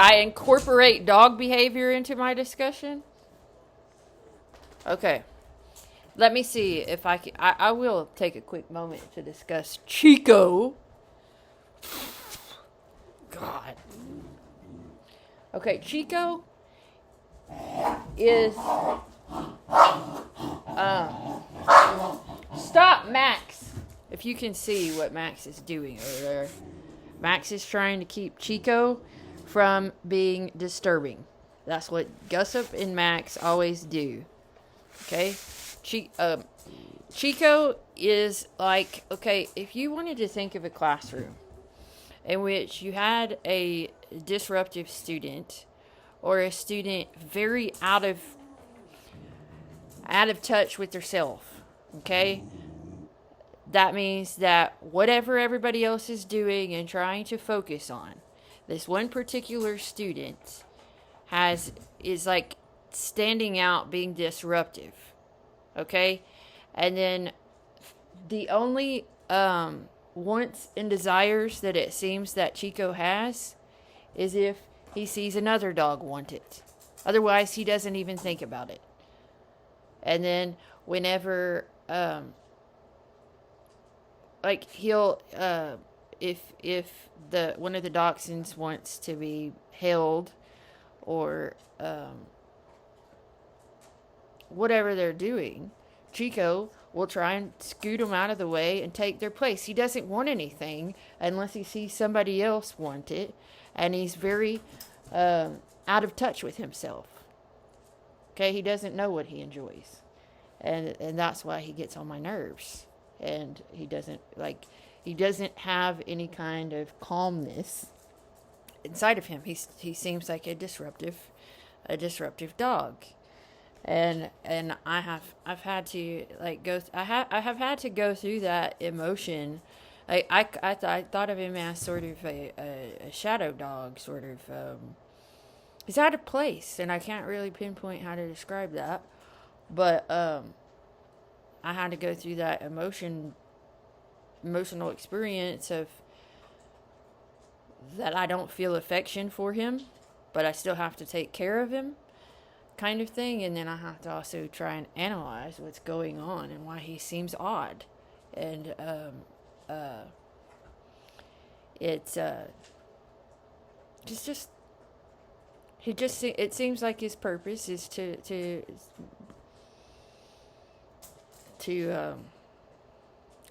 I incorporate dog behavior into my discussion? Okay. Let me see if I can. I will take a quick moment to discuss Chico. God. Okay, Chico is. Stop, Max! If you can see what Max is doing over there. Max is trying to keep Chico from being disturbing. That's what Gussup and Max always do. Okay? Chico is like, okay, if you wanted to think of a classroom in which you had a disruptive student or a student very out of touch with herself, okay? That means that whatever everybody else is doing and trying to focus on, this one particular student is like standing out, being disruptive. Okay? And then the only wants and desires that it seems that Chico has is if he sees another dog want it. Otherwise, he doesn't even think about it. And then whenever like he'll if the one of the dachshunds wants to be held or whatever they're doing, Chico will try and scoot them out of the way and take their place. He doesn't want anything unless he sees somebody else want it, and he's very out of touch with himself. Okay, he doesn't know what he enjoys, and that's why he gets on my nerves. And he doesn't have any kind of calmness inside of him. He seems like a disruptive dog. And I've had to like I have had to go through that emotion. I thought of him as sort of a shadow dog, sort of. He's out of place, and I can't really pinpoint how to describe that. But I had to go through that emotional experience of that I don't feel affection for him, but I still have to take care of him, kind of thing. And then I have to also try and analyze what's going on and why he seems odd. And it's just it seems like his purpose is to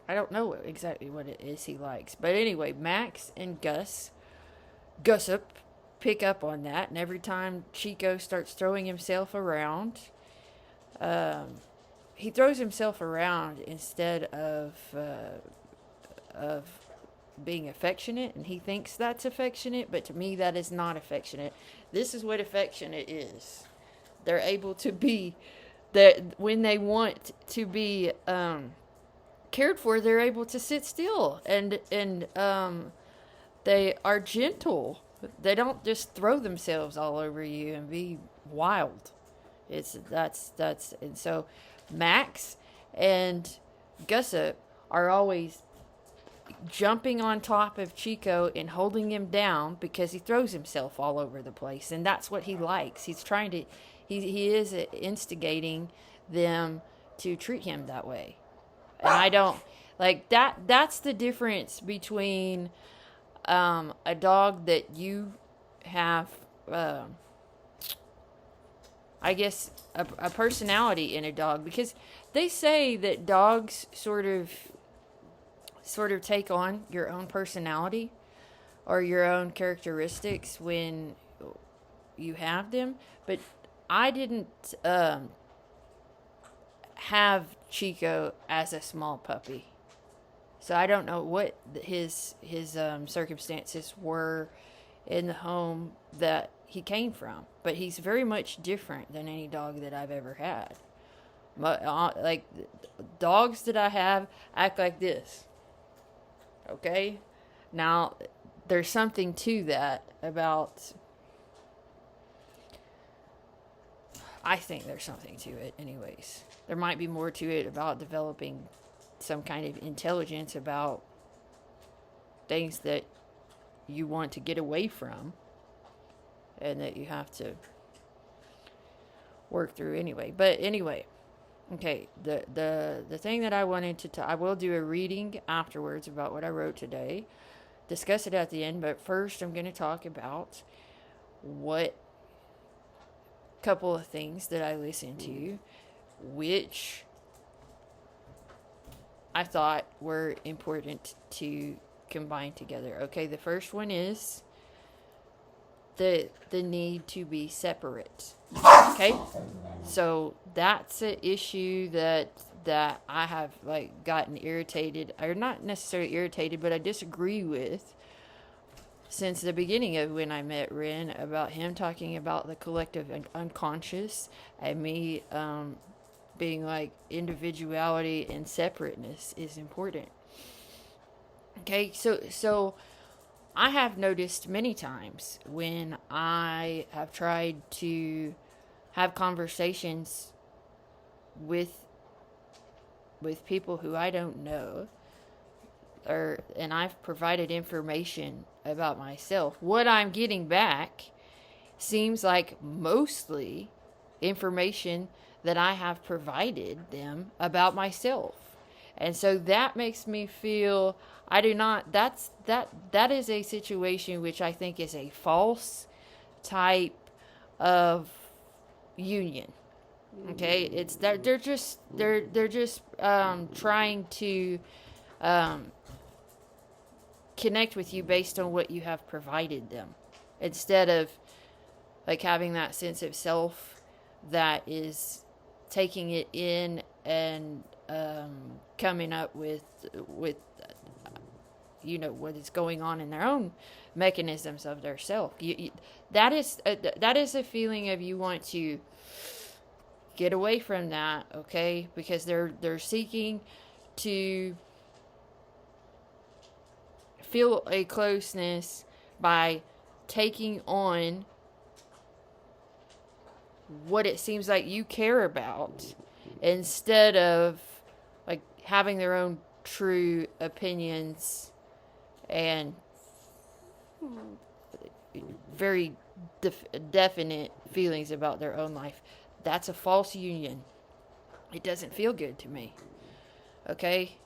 I don't know exactly what it is he likes. But anyway, Max and Gussup pick up on that, and every time Chico starts throwing himself around, he throws himself around instead of being affectionate, and he thinks that's affectionate, but to me that is not affectionate. This is what affectionate is. They're able to be that when they want to be cared for, they're able to sit still and they are gentle. They don't just throw themselves all over you and be wild. That's and so Max and Gussup are always jumping on top of Chico and holding him down because he throws himself all over the place, and that's what he likes. He's trying to he is instigating them to treat him that way. And I don't like that. That's the difference between a dog that you have, I guess, a personality in a dog, because they say that dogs sort of take on your own personality or your own characteristics when you have them. But I didn't have Chico as a small puppy, so I don't know what his circumstances were in the home that he came from. But he's very much different than any dog that I've ever had. Like dogs that I have act like this. Okay, now there's something to that about. I think there's something to it, anyways. There might be more to it about developing some kind of intelligence about things that you want to get away from. and that you have to work through anyway. But anyway, okay, the thing that I wanted to I will do a reading afterwards about what I wrote today, discuss it at the end, but first I'm going to talk about what couple of things that I listened to, which I thought were important to combine together. Okay, the first one is the need to be separate. Okay, so that's an issue that I have like gotten irritated, or not necessarily irritated, but I disagree with since the beginning of when I met Ren, about him talking about the collective unconscious, and me being like individuality and separateness is important. Okay, so I have noticed many times when I have tried to have conversations with people who I don't know, and I've provided information about myself, what I'm getting back seems like mostly information that I have provided them about myself. And so that makes me feel I do not that is a situation which I think is a false type of union. Okay, it's that they're just trying to connect with you based on what you have provided them, instead of like having that sense of self that is taking it in and coming up with what is going on in their own mechanisms of their self. That is a feeling of you want to get away from that, okay? Because they're seeking to feel a closeness by taking on what it seems like you care about, instead of like having their own true opinions and very definite feelings about their own life. That's a false union. It doesn't feel good to me. Okay?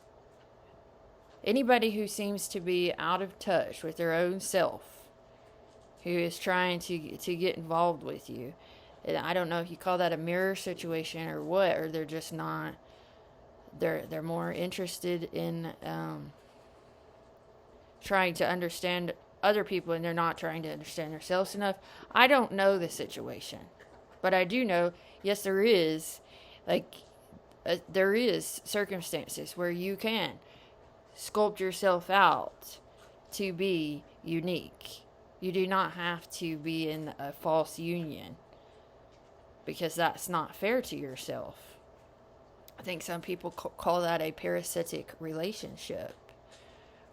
Anybody who seems to be out of touch with their own self, who is trying to get involved with you, and I don't know if you call that a mirror situation or what, or they're just not, they're more interested in trying to understand other people, and they're not trying to understand themselves enough. I don't know the situation, but I do know, yes, there is circumstances where you can sculpt yourself out to be unique. You do not have to be in a false union, because that's not fair to yourself. I think some people call that a parasitic relationship,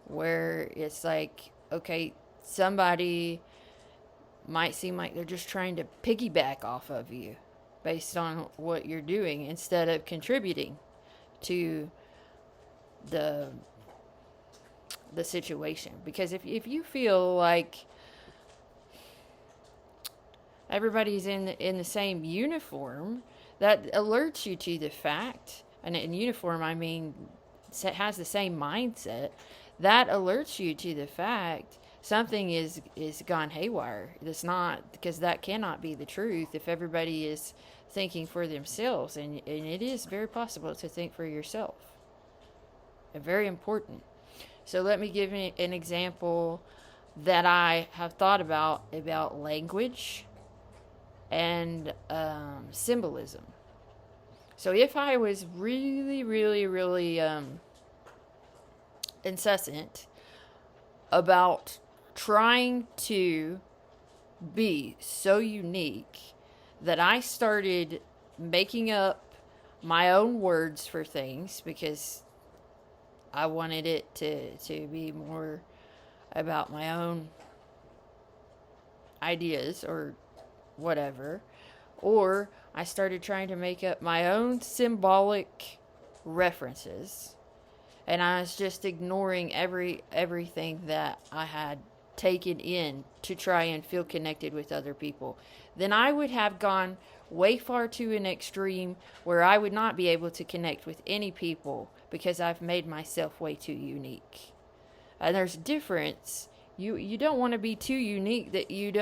where it's like, okay, somebody might seem like they're just trying to piggyback off of you based on what you're doing, instead of contributing to the situation. Because if you feel like everybody's in the same uniform, that alerts you to the fact, and in uniform I mean has the same mindset, that alerts you to the fact something is gone haywire. It's not, because that cannot be the truth if everybody is thinking for themselves, and it is very possible to think for yourself, and very important. So let me give you an example that I have thought about language and symbolism. So if I was really, really, really incessant about trying to be so unique that I started making up my own words for things, because I wanted it to be more about my own ideas or whatever, or I started trying to make up my own symbolic references, and I was just ignoring everything that I had taken in to try and feel connected with other people, then I would have gone way far to an extreme where I would not be able to connect with any people because I've made myself way too unique. And there's a difference. You don't want to be too unique that you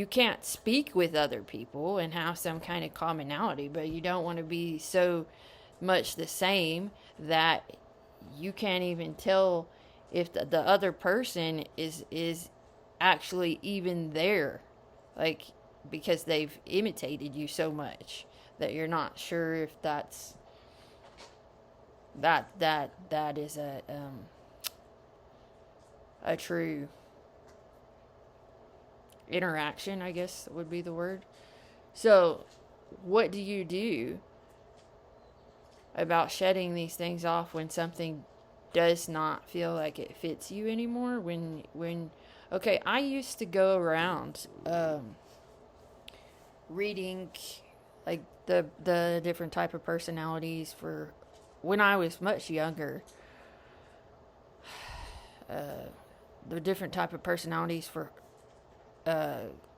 can't speak with other people and have some kind of commonality, but you don't want to be so much the same that you can't even tell if the other person is actually even there, like, because they've imitated you so much that you're not sure if that is a true interaction, I guess would be the word. So what do you do about shedding these things off when something does not feel like it fits you anymore? When okay, I used to go around reading like the different type of personalities for when I was much younger. The different type of personalities for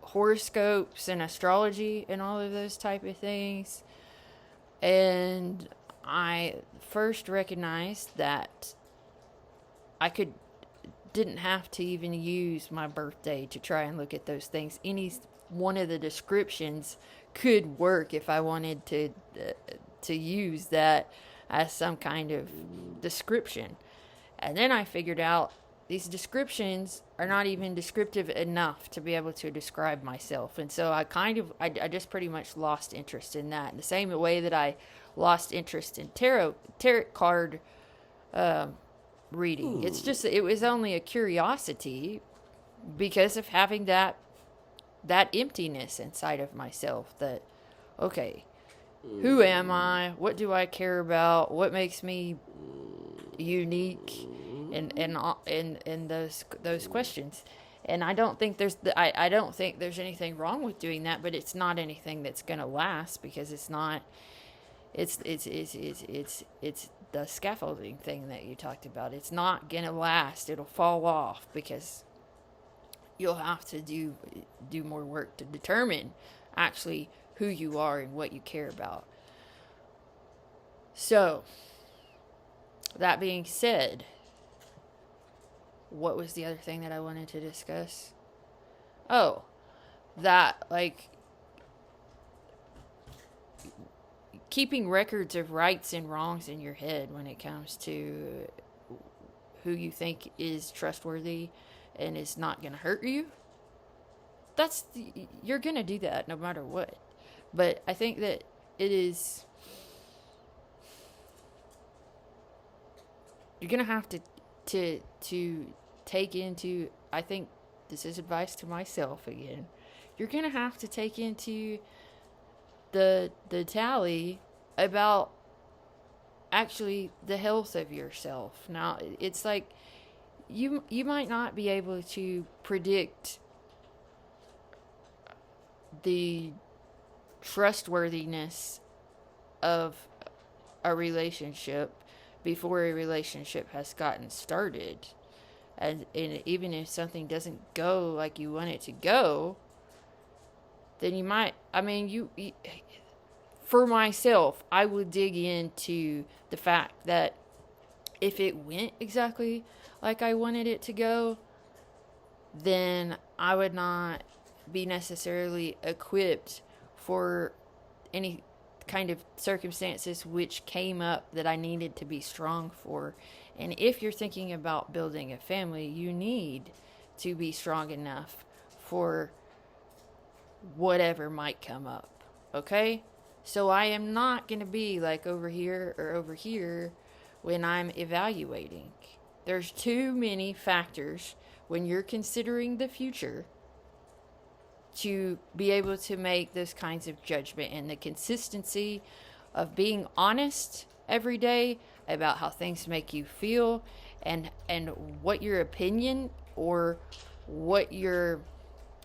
horoscopes and astrology and all of those type of things. And I first recognized that I didn't have to even use my birthday to try and look at those things. Any one of the descriptions could work if I wanted to use that as some kind of description. And then I figured out these descriptions are not even descriptive enough to be able to describe myself. And so I just pretty much lost interest in that. In the same way that I lost interest in tarot card reading. It was only a curiosity because of having that emptiness inside of myself that, okay, who am I? What do I care about? What makes me unique? And those questions. And I don't think there's anything wrong with doing that, but it's not anything that's going to last because it's the scaffolding thing that you talked about. It's not going to last. It'll fall off because you'll have to do more work to determine actually who you are and what you care about. So, that being said, what was the other thing that I wanted to discuss? Oh, that, like, keeping records of rights and wrongs in your head when it comes to who you think is trustworthy and is not going to hurt you. You're going to do that no matter what. But I think that it is, you're going to have to take into, I think this is advice to myself again, you're going to have to take into the tally about actually the health of yourself. Now, it's like you might not be able to predict the trustworthiness of a relationship before a relationship has gotten started. And even if something doesn't go like you want it to go, then you might, for myself, I would dig into the fact that if it went exactly like I wanted it to go, then I would not be necessarily equipped for any kind of circumstances which came up that I needed to be strong for. And if you're thinking about building a family, you need to be strong enough for whatever might come up. Okay? So I am not going to be like over here or over here when I'm evaluating. There's too many factors when you're considering the future to be able to make those kinds of judgment, and the consistency of being honest every day about how things make you feel and what your opinion or what your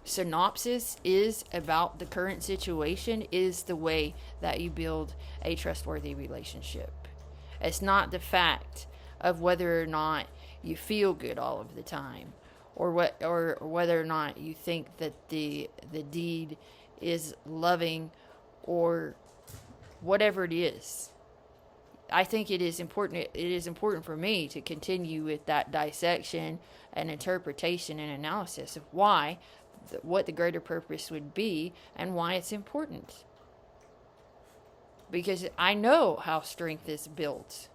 synopsis is about the current situation is the way that you build a trustworthy relationship. It's not the fact of whether or not you feel good all of the time or whether or not you think that the deed is loving or whatever it is. I think it is important. It is important for me to continue with that dissection and interpretation and analysis of why, what the greater purpose would be, and why it's important. Because I know how strength is built.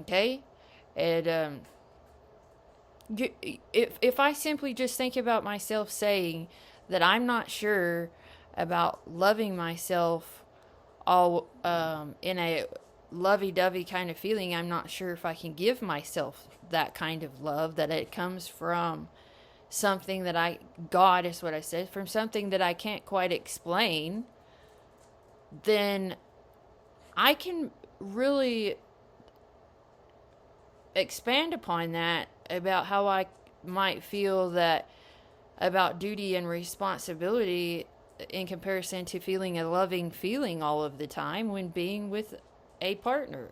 Okay, and if I simply just think about myself saying that I'm not sure about loving myself all in a lovey-dovey kind of feeling, I'm not sure if I can give myself that kind of love, that it comes from something that God is what I said, from something that I can't quite explain, then I can really expand upon that about how I might feel that about duty and responsibility in comparison to feeling a loving feeling all of the time when being with a partner.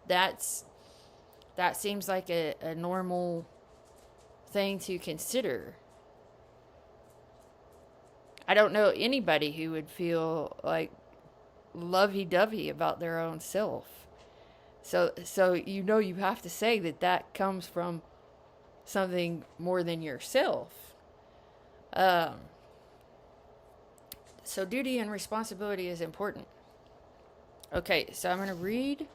That seems like a normal thing to consider. I don't know anybody who would feel like lovey-dovey about their own self. So you have to say that comes from something more than yourself. So duty and responsibility is important. Okay, so I'm going to read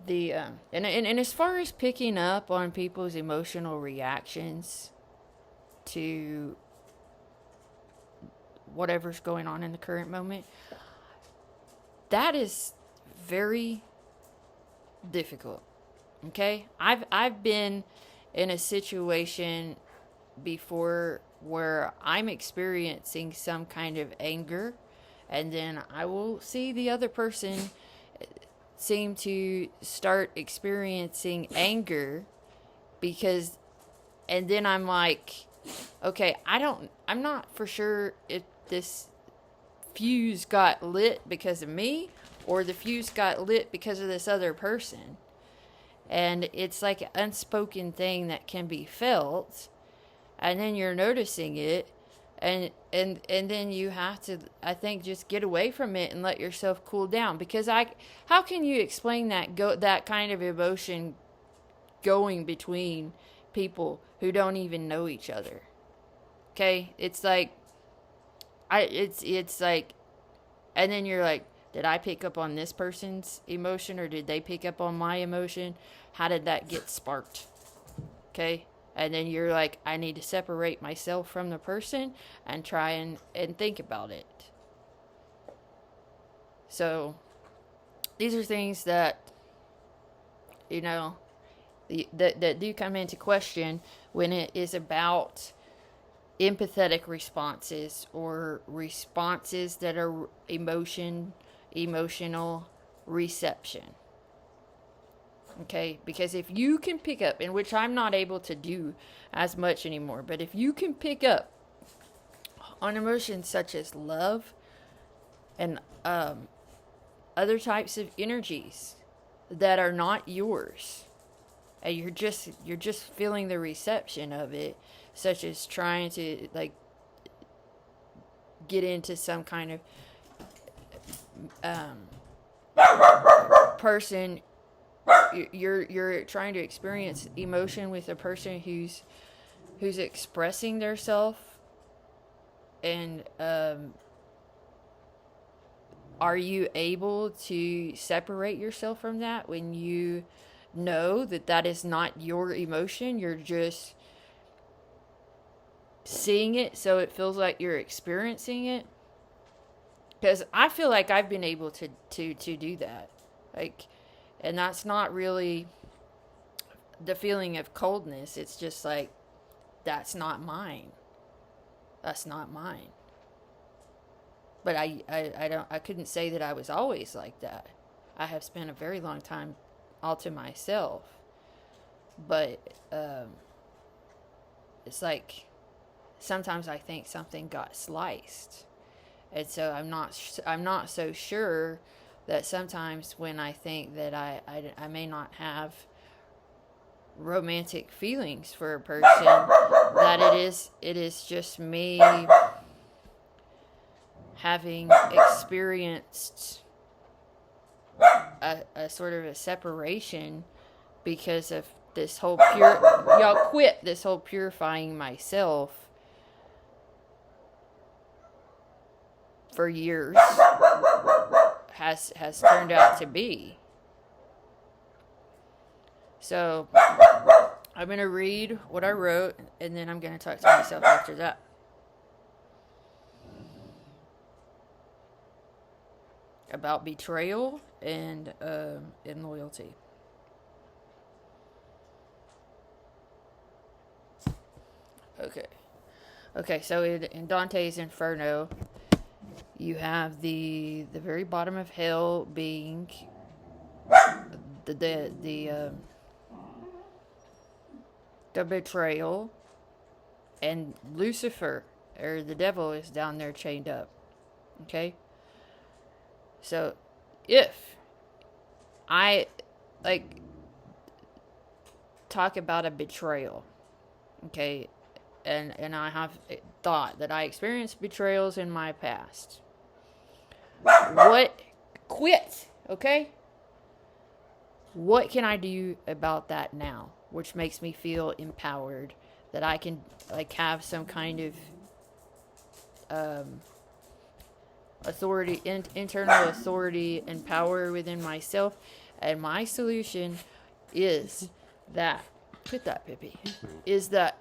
the and as far as picking up on people's emotional reactions to whatever's going on in the current moment, that is very difficult. Okay, I've been in a situation before where I'm experiencing some kind of anger, and then I will see the other person seem to start experiencing anger and then I'm like, okay, I'm not for sure if this fuse got lit because of me or the fuse got lit because of this other person. And it's like an unspoken thing that can be felt, and then you're noticing it, and then you have to, I think, just get away from it and let yourself cool down. Because how can you explain that kind of emotion going between people who don't even know each other? Okay, it's like it's like, and then you're like, did I pick up on this person's emotion or did they pick up on my emotion? How did that get sparked? Okay. And then you're like, I need to separate myself from the person and try and think about it. So these are things that, that do come into question when it is about empathetic responses or responses that are emotional reception. Okay, because if you can pick up, in which I'm not able to do as much anymore, but if you can pick up on emotions such as love and other types of energies that are not yours, and you're just feeling the reception of it, such as trying to like get into some kind of person. You're trying to experience emotion with a person who's expressing their self, and are you able to separate yourself from that when you know that is not your emotion? You're just seeing it, so it feels like you're experiencing it. Because I feel like I've been able to do that, like. And that's not really the feeling of coldness. It's just like, that's not mine. That's not mine. But I couldn't say that I was always like that. I have spent a very long time all to myself. But it's like, sometimes I think something got sliced. And so I'm not so sure that sometimes when I think that I may not have romantic feelings for a person, that it is just me having experienced a sort of a separation because of this whole y'all quit this whole purifying myself for years has turned out to be. So I'm going to read what I wrote, and then I'm going to talk to myself after that. About betrayal and loyalty. Okay, so in Dante's Inferno, you have the very bottom of hell being the betrayal, and Lucifer, or the devil, is down there chained up. Okay? So, if I, talk about a betrayal, okay, and I have thought that I experienced betrayals in my past. Quit, okay? What can I do about that now, which makes me feel empowered, that I can, have some kind of authority, internal authority and power within myself? And my solution is that, quit that, Pippi, is that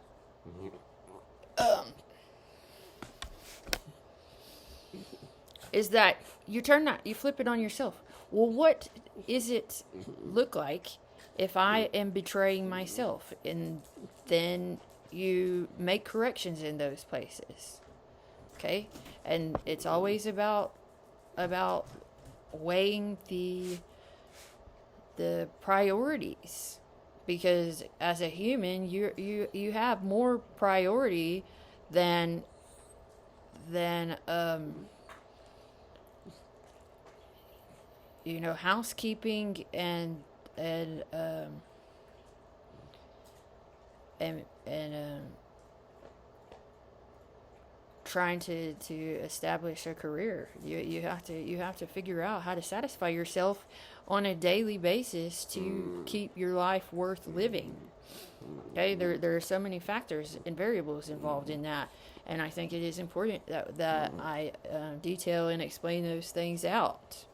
you flip it on yourself. Well, what is it look like if I am betraying myself? And then you make corrections in those places. Okay? And it's always about weighing the priorities, because as a human you have more priority than housekeeping and trying to establish a career. You have to figure out how to satisfy yourself on a daily basis to keep your life worth living. Okay, there are so many factors and variables involved in that, and I think it is important that I detail and explain those things out.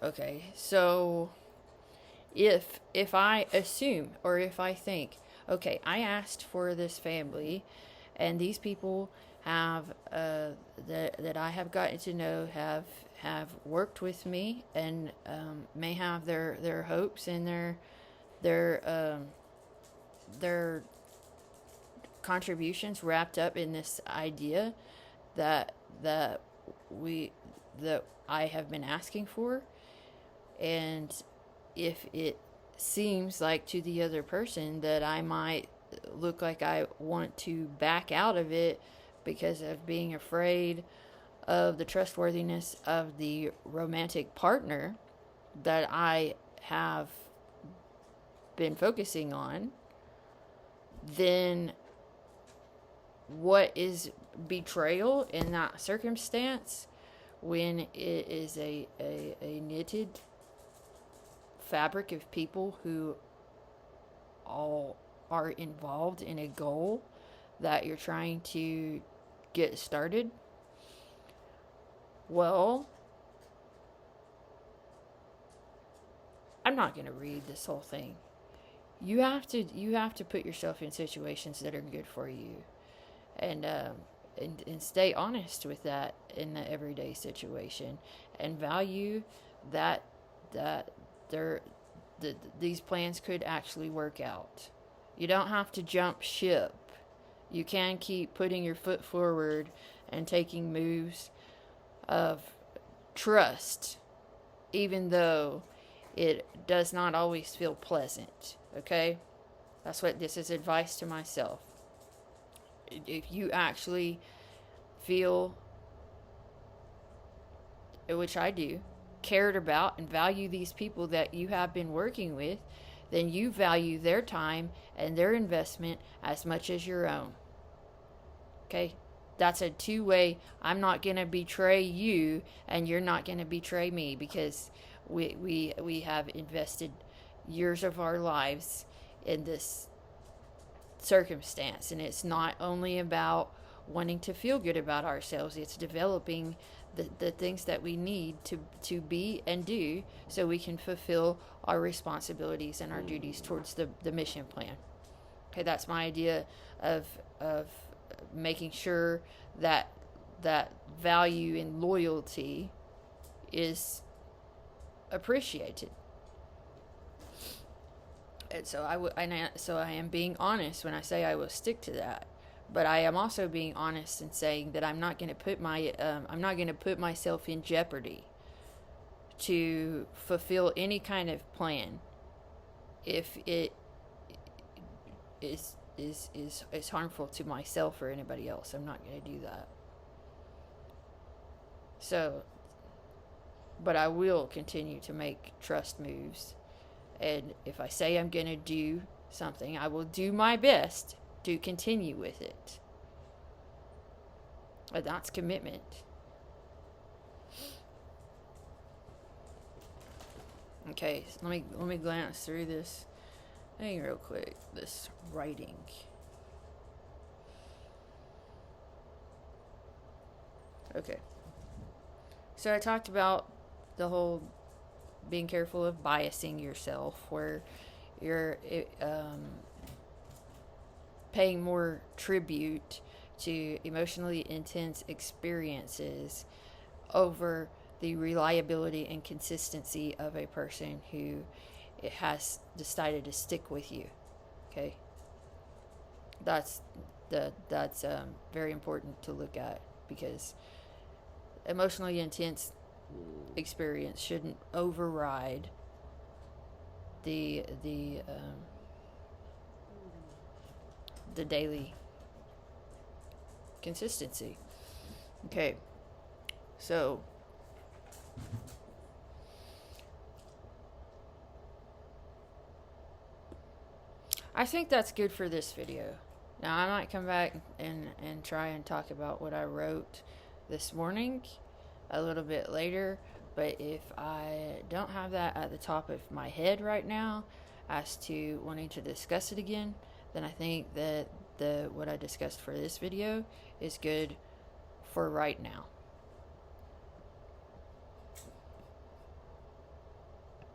Okay, so if I assume, or if I think, okay, I asked for this family, and these people have that I have gotten to know have worked with me, and may have their hopes and their contributions wrapped up in this idea that I have been asking for. And if it seems like to the other person that I might look like I want to back out of it because of being afraid of the trustworthiness of the romantic partner that I have been focusing on, then what is betrayal in that circumstance, when it is a knitted fabric of people who all are involved in a goal that you're trying to get started? Well, I'm not going to read this whole thing. You have to put yourself in situations that are good for you, and stay honest with that in the everyday situation, and value that these plans could actually work out. You don't have to jump ship. You can keep putting your foot forward and taking moves of trust, even though it does not always feel pleasant. Okay? That's what this is advice to myself. If you actually feel, which I do, cared about and value these people that you have been working with, then you value their time and their investment as much as your own. Okay? That's a two-way. I'm not going to betray you, and you're not going to betray me, because we have invested years of our lives in this circumstance. And it's not only about wanting to feel good about ourselves, it's developing the things that we need to be and do so we can fulfill our responsibilities and our duties towards the mission plan. Okay, that's my idea of making sure that value and loyalty is appreciated. And so I am being honest when I say I will stick to that. But I am also being honest in saying that I'm not going to put myself in jeopardy to fulfill any kind of plan if it is harmful to myself or anybody else. I'm not going to do that. So, but I will continue to make trust moves. And if I say I'm going to do something, I will do my best to continue with it. And that's commitment. Okay, so let me glance through this thing real quick. This writing. Okay. So I talked about the whole being careful of biasing yourself, where you're paying more tribute to emotionally intense experiences over the reliability and consistency of a person who has decided to stick with you. Okay, that's very important to look at, because emotionally intense experience shouldn't override the daily consistency. Okay, so I think that's good for this video. Now I might come back and try and talk about what I wrote this morning a little bit later, but if I don't have that at the top of my head right now as to wanting to discuss it again, then I think that what I discussed for this video is good for right now.